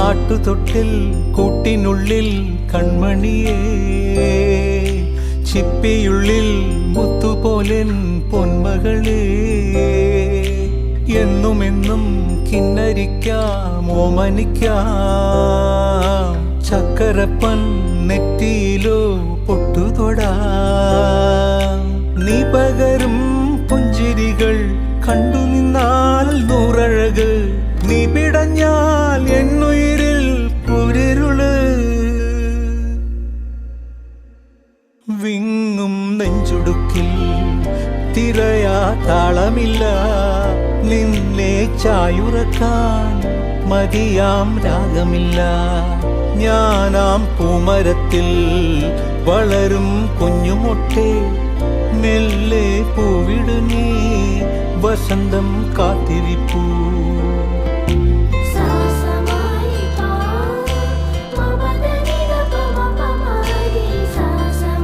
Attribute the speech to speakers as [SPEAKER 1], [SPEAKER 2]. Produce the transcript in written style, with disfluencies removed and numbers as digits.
[SPEAKER 1] ആട്ടുതൊട്ടിൽ കൂട്ടിനുള്ളിൽ കൺമണിയേ, ചിപ്പിയുള്ളിൽ മുത്തുപോലെൻ പൊന്മകളേ, എന്നുമെന്നും കിന്നരിക്കാം ഓമനിക്കാം, ചക്കരപ്പൻ നെറ്റിയിലോ പൊട്ടുതൊടാം. നീ പകരും പുഞ്ചിരികൾ കണ്ടു നിന്നാൽ നൂറഴക്, നീ പിടഞ്ഞാൽ എന്നുയിരിൽ കുരിരുള്. വിങ്ങും നെഞ്ചുടുക്കിൽ തിരയാ താളമില്ല, നിന്നെ ചായുറക്കാൻ മതിയാം രാഗമില്ല. ഞാനാം പൂമരത്തിൽ വളരും കുഞ്ഞുമൊട്ടെ, മെല്ലെ പൂവിടു നീ വസന്തം കാത്തിരിപ്പൂ.